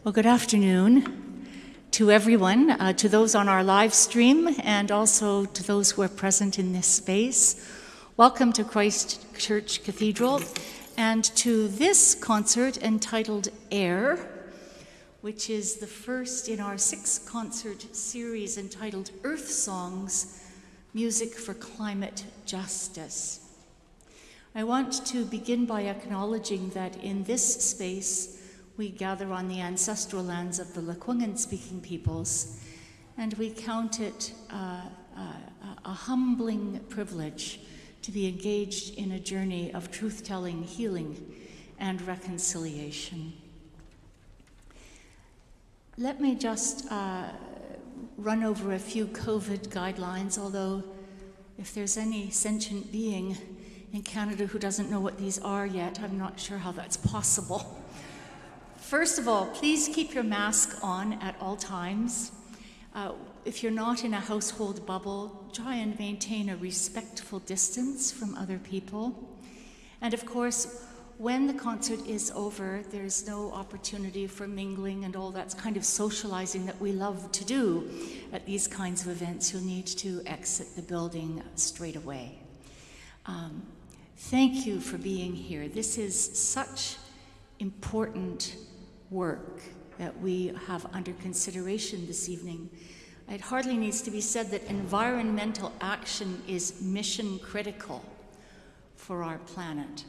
Well, good afternoon to everyone, to those on our live stream, and also to those who are present in this space. Welcome to Christ Church Cathedral, and to this concert entitled Air, which is the first in our 6-concert series entitled Earth Songs, Music for Climate Justice. I want to begin by acknowledging that in this space, we gather on the ancestral lands of the Lekwungen-speaking peoples, and we count it a humbling privilege to be engaged in a journey of truth-telling, healing, and reconciliation. Let me just run over a few COVID guidelines, although if there's any sentient being in Canada who doesn't know what these are yet, I'm not sure how that's possible. First of all, please keep your mask on at all times. If you're not in a household bubble, try and maintain a respectful distance from other people. And of course, when the concert is over, there's no opportunity for mingling and all that kind of socializing that we love to do at these kinds of events. You'll need to exit the building straight away. Thank you for being here. This is such important work that we have under consideration this evening. It hardly needs to be said that environmental action is mission critical for our planet.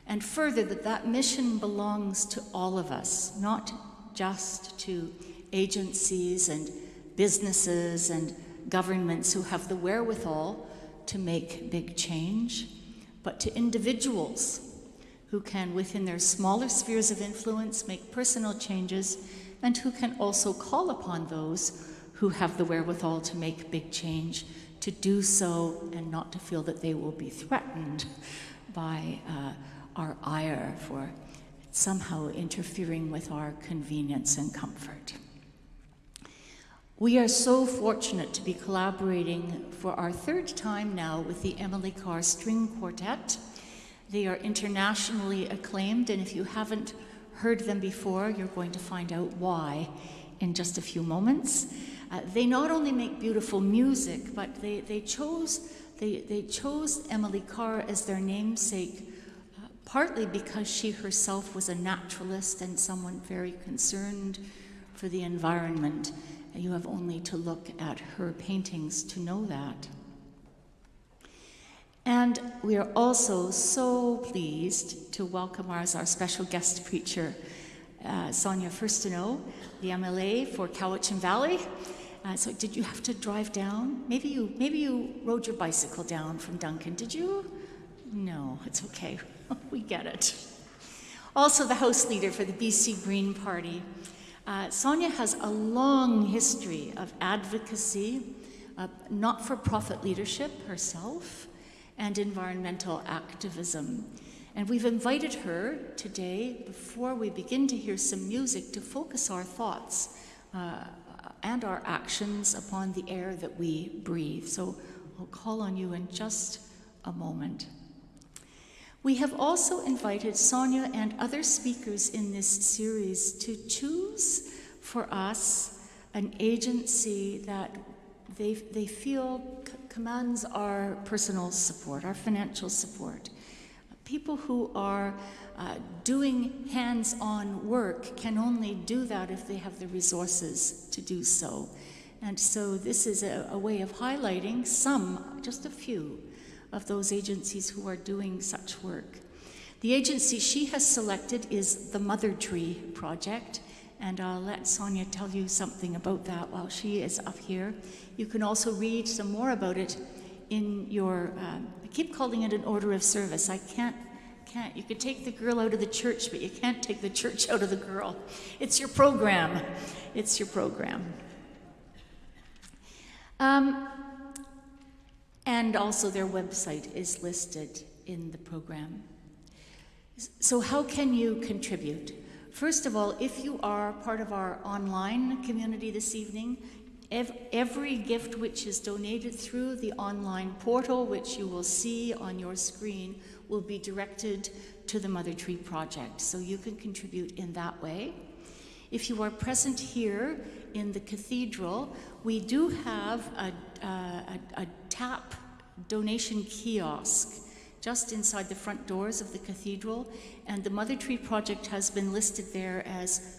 And further, that mission belongs to all of us, not just to agencies and businesses and governments who have the wherewithal to make big change, but to individuals who can, within their smaller spheres of influence, make personal changes, and who can also call upon those who have the wherewithal to make big change, to do so and not to feel that they will be threatened by our ire for somehow interfering with our convenience and comfort. We are so fortunate to be collaborating for our 3rd time now with the Emily Carr String Quartet. They are internationally acclaimed, and if you haven't heard them before, you're going to find out why in just a few moments. They not only make beautiful music, but they chose Emily Carr as their namesake, partly because she herself was a naturalist and someone very concerned for the environment. You have only to look at her paintings to know that. And we are also so pleased to welcome as our special guest preacher, Sonia Furstenau, the MLA for Cowichan Valley. So did you have to drive down? Maybe you rode your bicycle down from Duncan, did you? No, it's okay, we get it. Also the House Leader for the BC Green Party. Sonia has a long history of advocacy, not-for-profit leadership herself, and environmental activism. And we've invited her today, before we begin to hear some music, to focus our thoughts and our actions upon the air that we breathe. So I'll call on you in just a moment. We have also invited Sonia and other speakers in this series to choose for us an agency that they feel commands our personal support, our financial support. People who are doing hands-on work can only do that if they have the resources to do so. And so this is a way of highlighting some, just a few, of those agencies who are doing such work. The agency she has selected is the Mother Tree Project, and I'll let Sonia tell you something about that while she is up here. You can also read some more about it in your, I keep calling it an order of service. I can't, you could take the girl out of the church, but you can't take the church out of the girl. It's your program. It's your program. And also their website is listed in the program. So how can you contribute? First of all, if you are part of our online community this evening, every gift which is donated through the online portal, which you will see on your screen, will be directed to the Mother Tree Project. So you can contribute in that way. If you are present here in the cathedral, we do have a tap donation kiosk just inside the front doors of the cathedral, and the Mother Tree Project has been listed there as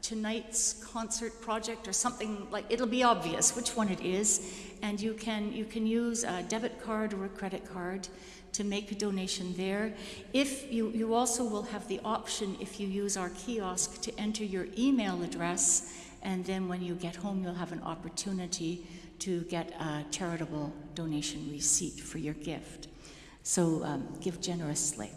tonight's concert project or something. Like, it'll be obvious which one it is, and you can use a debit card or a credit card to make a donation there. If you also will have the option, if you use our kiosk, to enter your email address, and then when you get home you'll have an opportunity to get a charitable donation receipt for your gift. So give generously.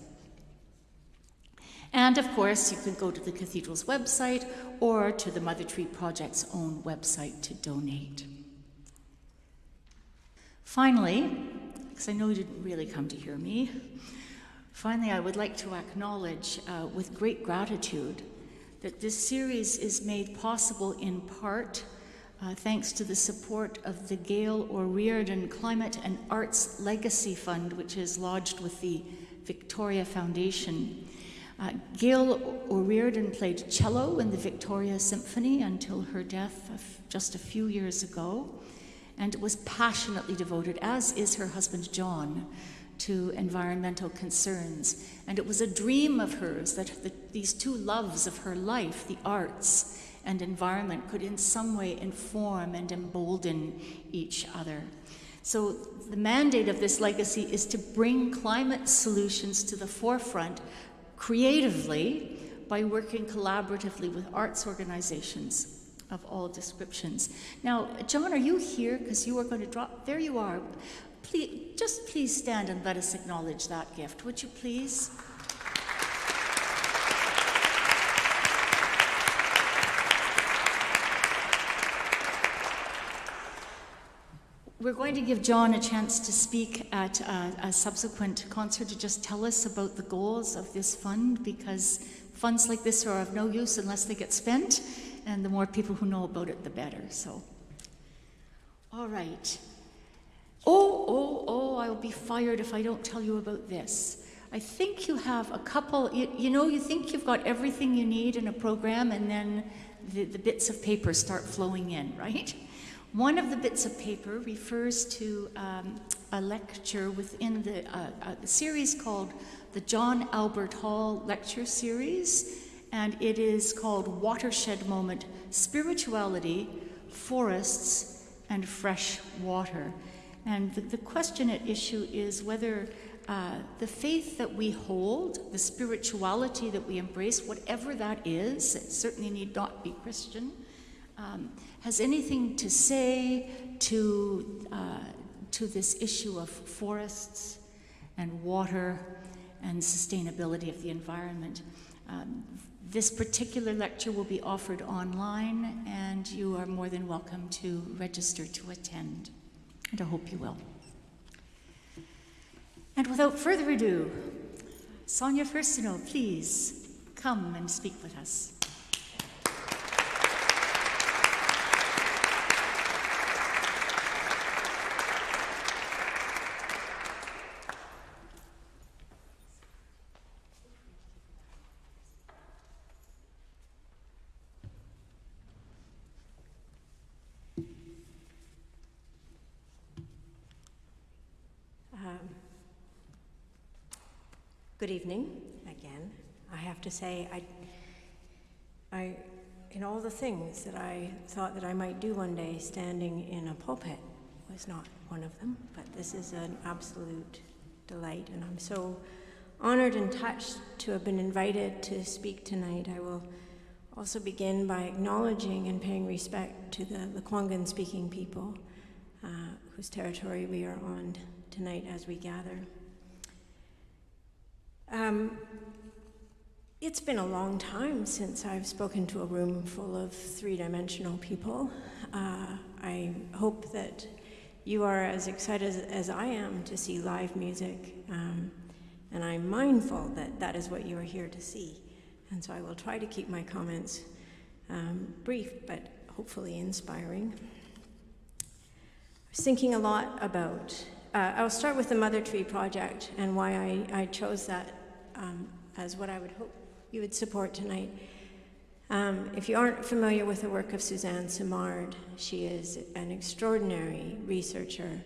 And of course, you can go to the cathedral's website or to the Mother Tree Project's own website to donate. Finally, because I know you didn't really come to hear me, finally I would like to acknowledge with great gratitude that this series is made possible in part thanks to the support of the Gail O'Riordan Climate and Arts Legacy Fund, which is lodged with the Victoria Foundation. Gail O'Riordan played cello in the Victoria Symphony until her death just a few years ago, and was passionately devoted, as is her husband John, to environmental concerns. And it was a dream of hers that these two loves of her life, the arts and environment, could in some way inform and embolden each other. So the mandate of this legacy is to bring climate solutions to the forefront creatively by working collaboratively with arts organizations of all descriptions. Now, John, are you here? Because you are going to drop, there you are. Please stand and let us acknowledge that gift, would you please? We're going to give John a chance to speak at a subsequent concert to just tell us about the goals of this fund, because funds like this are of no use unless they get spent, and the more people who know about it, the better. So, all right. I'll be fired if I don't tell you about this. I think you have a couple, you think you've got everything you need in a program, and then the bits of paper start flowing in, right? One of the bits of paper refers to a lecture within the series called the John Albert Hall Lecture Series, and it is called Watershed Moment: Spirituality, Forests, and Fresh Water. And the question at issue is whether the faith that we hold, the spirituality that we embrace, whatever that is, it certainly need not be Christian, has anything to say to this issue of forests and water and sustainability of the environment. This particular lecture will be offered online, and you are more than welcome to register to attend, and I hope you will. And without further ado, Sonia Furstenau, please come and speak with us. Good evening again. I have to say, I, in all the things that I thought that I might do one day, standing in a pulpit was not one of them, but this is an absolute delight, and I'm so honored and touched to have been invited to speak tonight. I will also begin by acknowledging and paying respect to the Lekwungen speaking people whose territory we are on tonight as we gather. It's been a long time since I've spoken to a room full of three-dimensional people. I hope that you are as excited as I am to see live music, and I'm mindful that that is what you are here to see. And so I will try to keep my comments brief, but hopefully inspiring. I was thinking a lot about, I'll start with the Mother Tree Project and why I chose that as what I would hope you would support tonight. If you aren't familiar with the work of Suzanne Simard, she is an extraordinary researcher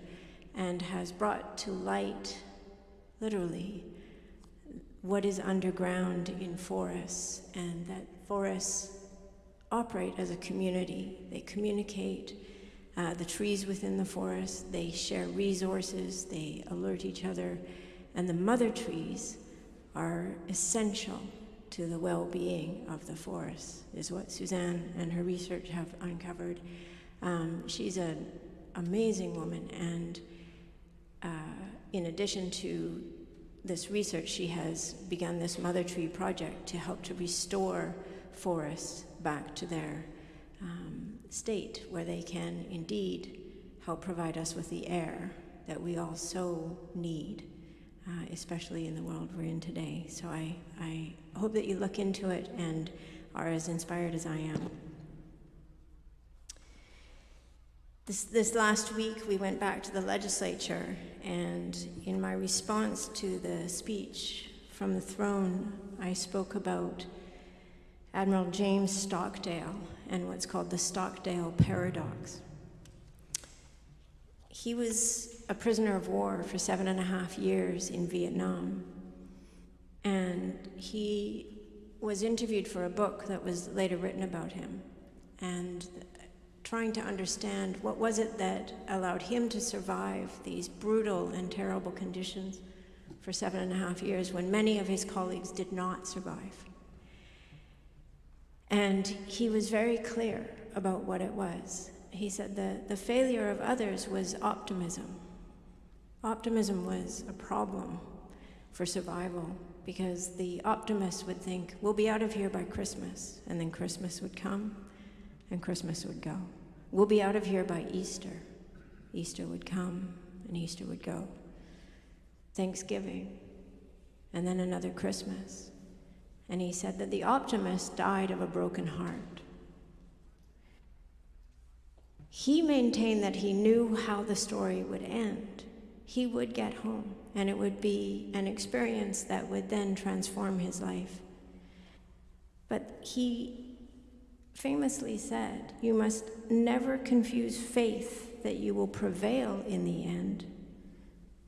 and has brought to light, literally, what is underground in forests, and that forests operate as a community. They communicate, the trees within the forest, they share resources, they alert each other, and the mother trees are essential to the well-being of the forest, is what Suzanne and her research have uncovered. She's an amazing woman, and in addition to this research, she has begun this Mother Tree project to help to restore forests back to their state, where they can indeed help provide us with the air that we all so need, especially in the world we're in today. So I hope that you look into it and are as inspired as I am. This last week, we went back to the legislature, and in my response to the speech from the throne, I spoke about Admiral James Stockdale and what's called the Stockdale paradox. He was a prisoner of war for 7.5 years in Vietnam, and he was interviewed for a book that was later written about him, and trying to understand what was it that allowed him to survive these brutal and terrible conditions for 7.5 years when many of his colleagues did not survive. And he was very clear about what it was. He said the failure of others was optimism. Optimism was a problem for survival, because the optimists would think, we'll be out of here by Christmas, and then Christmas would come, and Christmas would go. We'll be out of here by Easter. Easter would come, and Easter would go. Thanksgiving, and then another Christmas. And he said that the optimist died of a broken heart. He maintained that he knew how the story would end. He would get home, and it would be an experience that would then transform his life. But he famously said, you must never confuse faith that you will prevail in the end,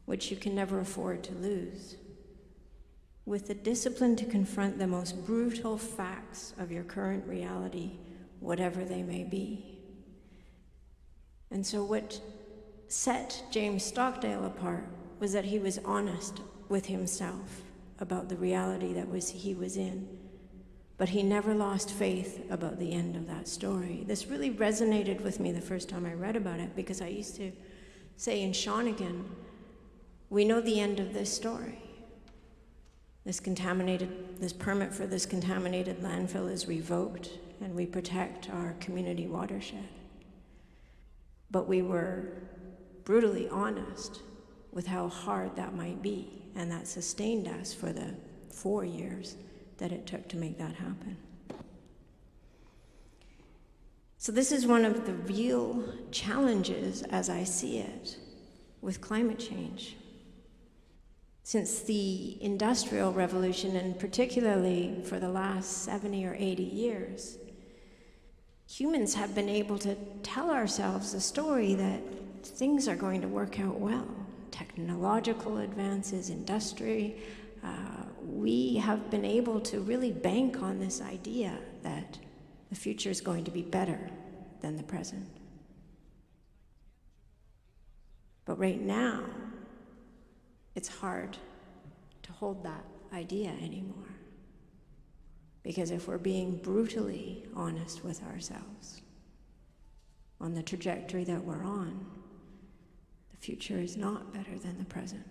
which you can never afford to lose, with the discipline to confront the most brutal facts of your current reality, whatever they may be. And so what set James Stockdale apart was that he was honest with himself about the reality that he was in. But he never lost faith about the end of that story. This really resonated with me the first time I read about it, because I used to say in Shawnigan, we know the end of this story. This permit for this contaminated landfill is revoked, and we protect our community watershed. But we were brutally honest with how hard that might be, and that sustained us for the 4 years that it took to make that happen. So this is one of the real challenges, as I see it, with climate change. Since the Industrial Revolution, and particularly for the last 70 or 80 years, humans have been able to tell ourselves a story that things are going to work out well. Technological advances, industry, we have been able to really bank on this idea that the future is going to be better than the present. But right now, it's hard to hold that idea anymore. Because if we're being brutally honest with ourselves on the trajectory that we're on, the future is not better than the present.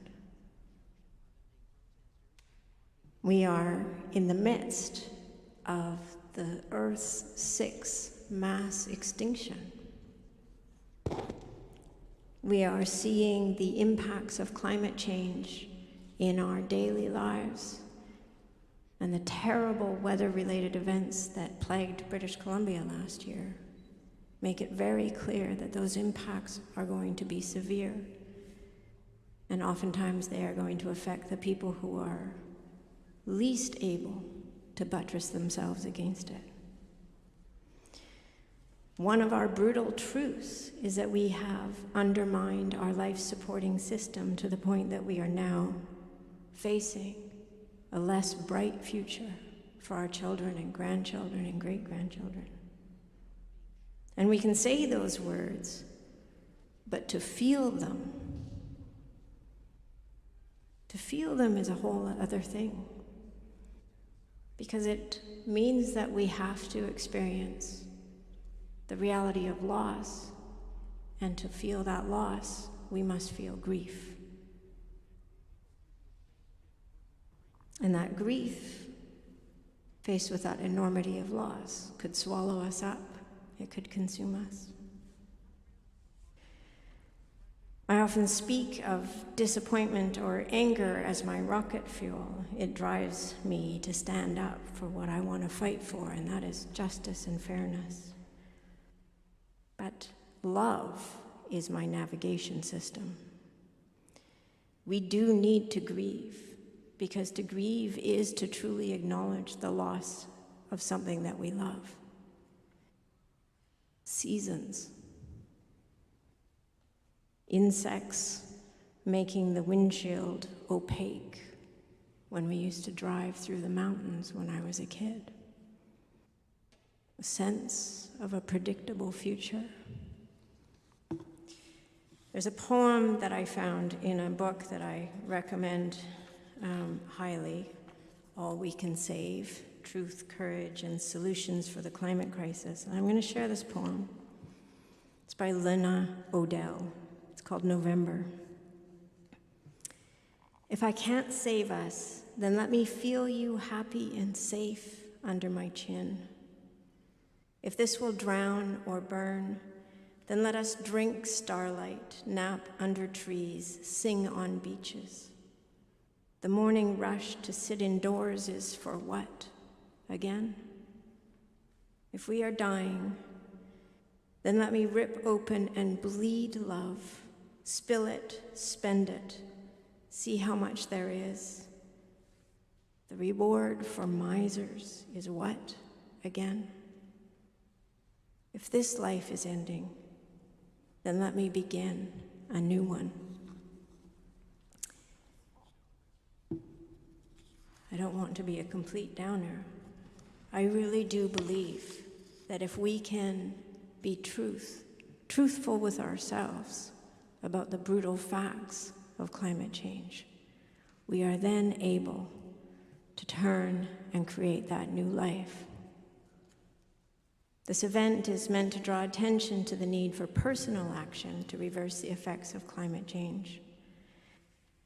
We are in the midst of the Earth's 6th mass extinction. We are seeing the impacts of climate change in our daily lives, and the terrible weather-related events that plagued British Columbia last year make it very clear that those impacts are going to be severe, and oftentimes they are going to affect the people who are least able to buttress themselves against it. One of our brutal truths is that we have undermined our life-supporting system to the point that we are now facing a less bright future for our children and grandchildren and great-grandchildren. And we can say those words, but to feel them is a whole other thing. Because it means that we have to experience the reality of loss, and to feel that loss, we must feel grief. And that grief, faced with that enormity of loss, could swallow us up. It could consume us. I often speak of disappointment or anger as my rocket fuel. It drives me to stand up for what I want to fight for, and that is justice and fairness. But love is my navigation system. We do need to grieve, because to grieve is to truly acknowledge the loss of something that we love. Seasons. Insects making the windshield opaque when we used to drive through the mountains when I was a kid. A sense of a predictable future. There's a poem that I found in a book that I recommend highly, All We Can Save, Truth, Courage, and Solutions for the Climate Crisis. And I'm going to share this poem. It's by Lena Odell. It's called November. If I can't save us, then let me feel you happy and safe under my chin. If this will drown or burn, then let us drink starlight, nap under trees, sing on beaches. The morning rush to sit indoors is for what, again? If we are dying, then let me rip open and bleed love, spill it, spend it, see how much there is. The reward for misers is what, again? If this life is ending, then let me begin a new one. I don't want to be a complete downer. I really do believe that if we can be truthful with ourselves about the brutal facts of climate change, we are then able to turn and create that new life. This event is meant to draw attention to the need for personal action to reverse the effects of climate change.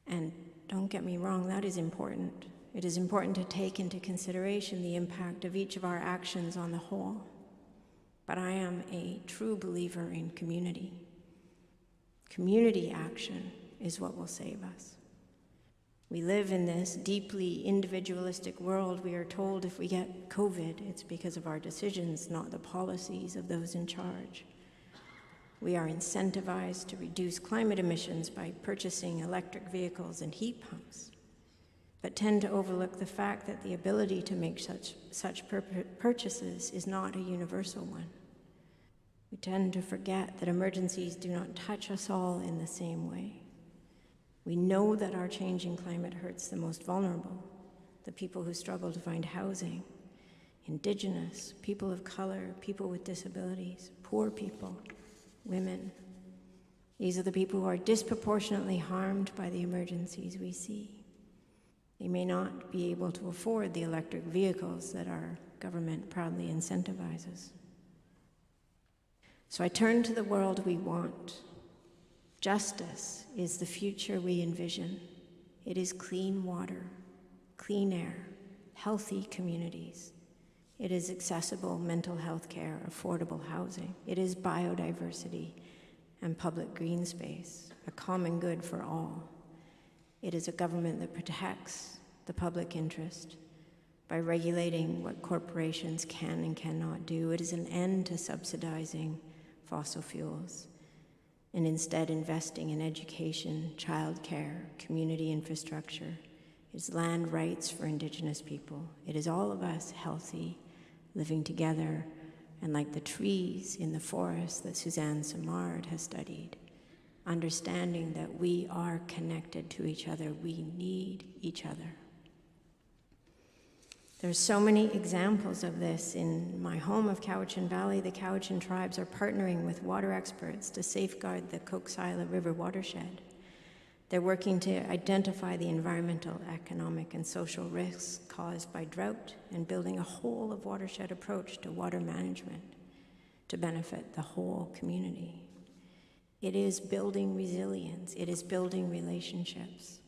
And don't get me wrong, that is important. It is important to take into consideration the impact of each of our actions on the whole. But I am a true believer in community. Community action is what will save us. We live in this deeply individualistic world. We are told if we get COVID, it's because of our decisions, not the policies of those in charge. We are incentivized to reduce climate emissions by purchasing electric vehicles and heat pumps, but tend to overlook the fact that the ability to make such purchases is not a universal one. We tend to forget that emergencies do not touch us all in the same way. We know that our changing climate hurts the most vulnerable, the people who struggle to find housing, Indigenous, people of color, people with disabilities, poor people, women. These are the people who are disproportionately harmed by the emergencies we see. They may not be able to afford the electric vehicles that our government proudly incentivizes. So I turn to the world we want. Justice is the future we envision. It is clean water, clean air, healthy communities. It is accessible mental health care, affordable housing. It is biodiversity and public green space, a common good for all. It is a government that protects the public interest by regulating what corporations can and cannot do. It is an end to subsidizing fossil fuels, and instead investing in education, childcare, community infrastructure. It is land rights for Indigenous people. It is all of us healthy, living together, and like the trees in the forest that Suzanne Simard has studied, understanding that we are connected to each other, we need each other. There's so many examples of this. In my home of Cowichan Valley, the Cowichan tribes are partnering with water experts to safeguard the Coxsila River watershed. They're working to identify the environmental, economic, and social risks caused by drought and building a whole of watershed approach to water management to benefit the whole community. It is building resilience. It is building relationships.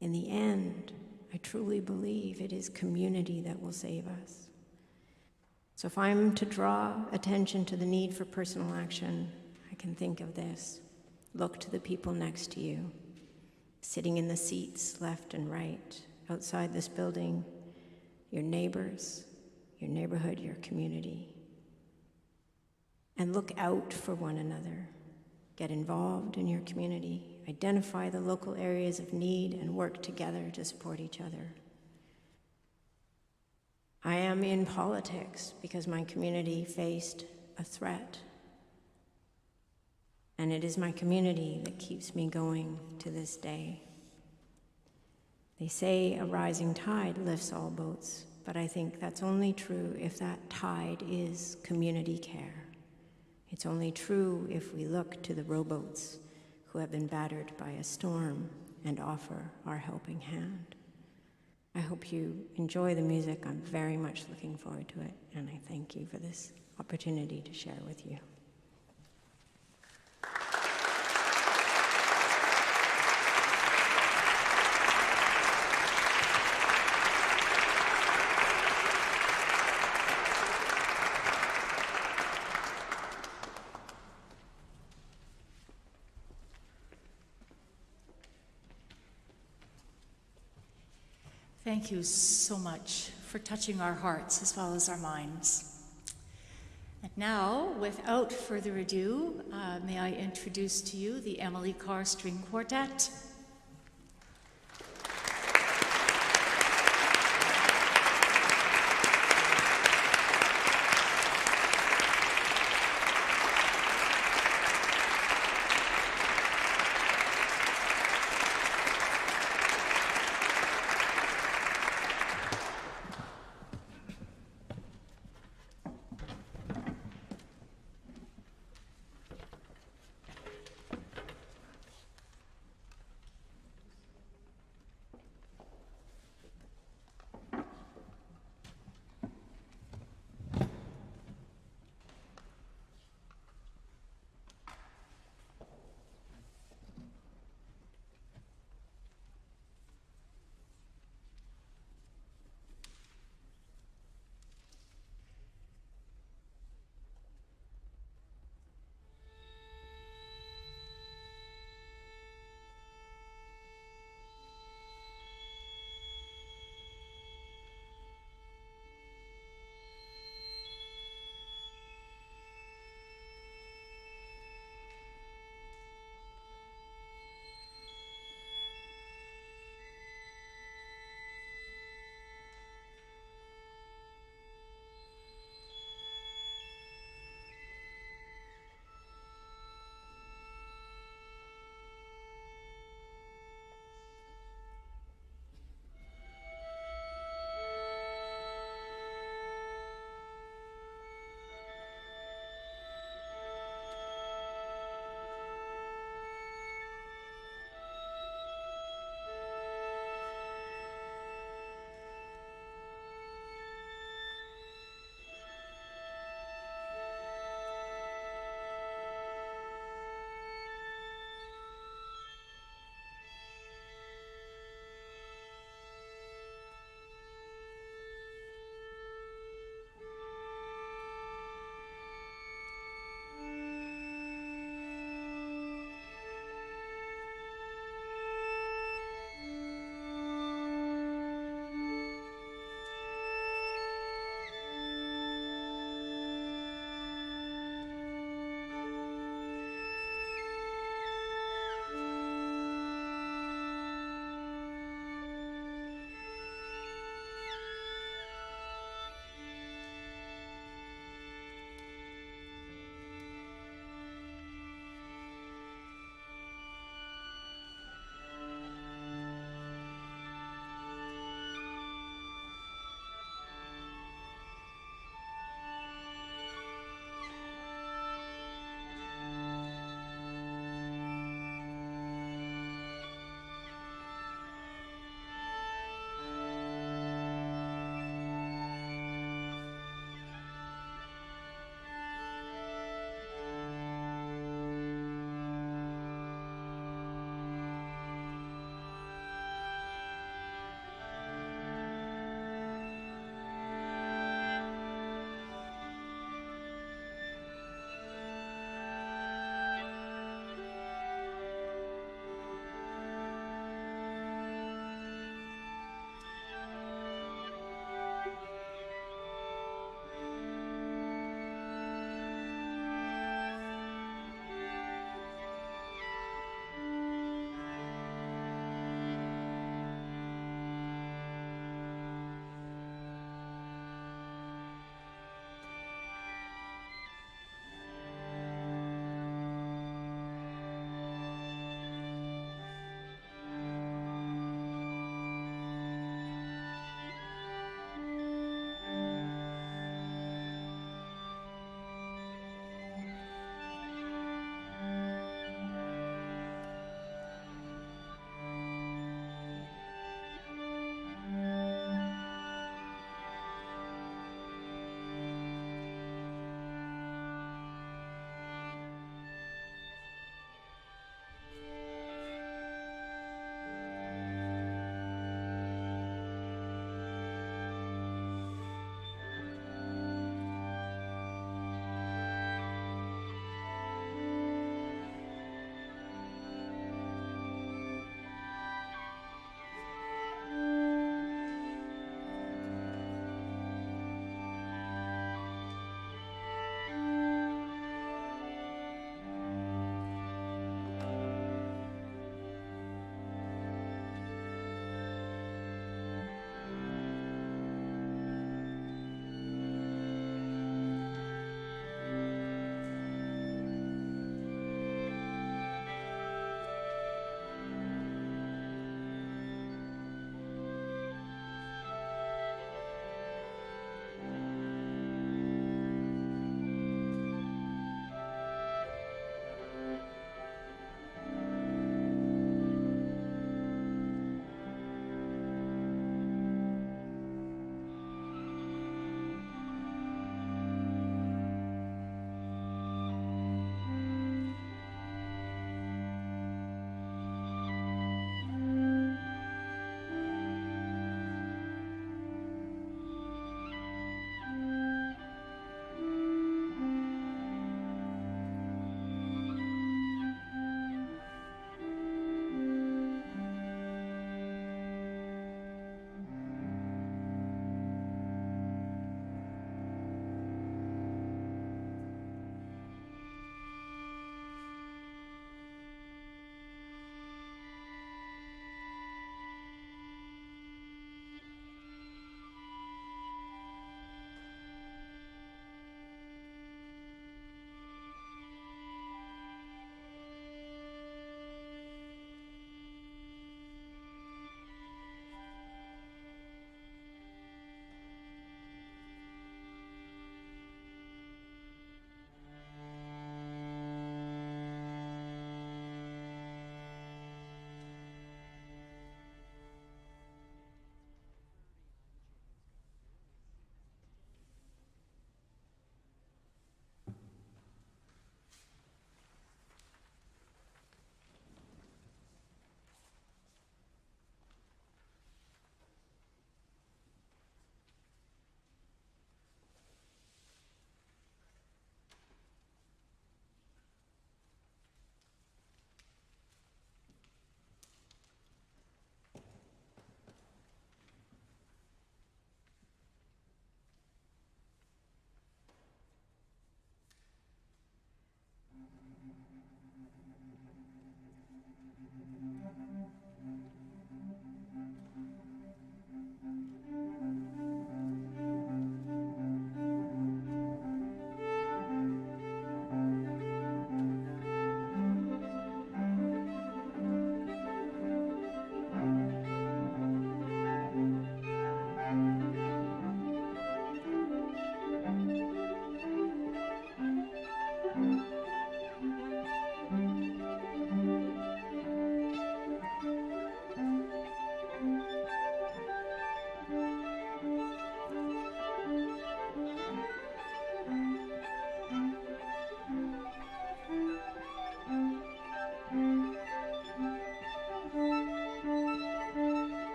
In the end, I truly believe it is community that will save us. So if I'm to draw attention to the need for personal action, I can think of this. Look to the people next to you, sitting in the seats left and right, outside this building, your neighbors, your neighborhood, your community. And look out for one another. Get involved in your community. Identify the local areas of need and work together to support each other. I am in politics because my community faced a threat. And it is my community that keeps me going to this day. They say a rising tide lifts all boats, but I think that's only true if that tide is community care. It's only true if we look to the rowboats who have been battered by a storm and offer our helping hand. I hope you enjoy the music. I'm very much looking forward to it, and I thank you for this opportunity to share with you. Thank you so much for touching our hearts as well as our minds. And now, without further ado, may I introduce to you the Emily Carr String Quartet.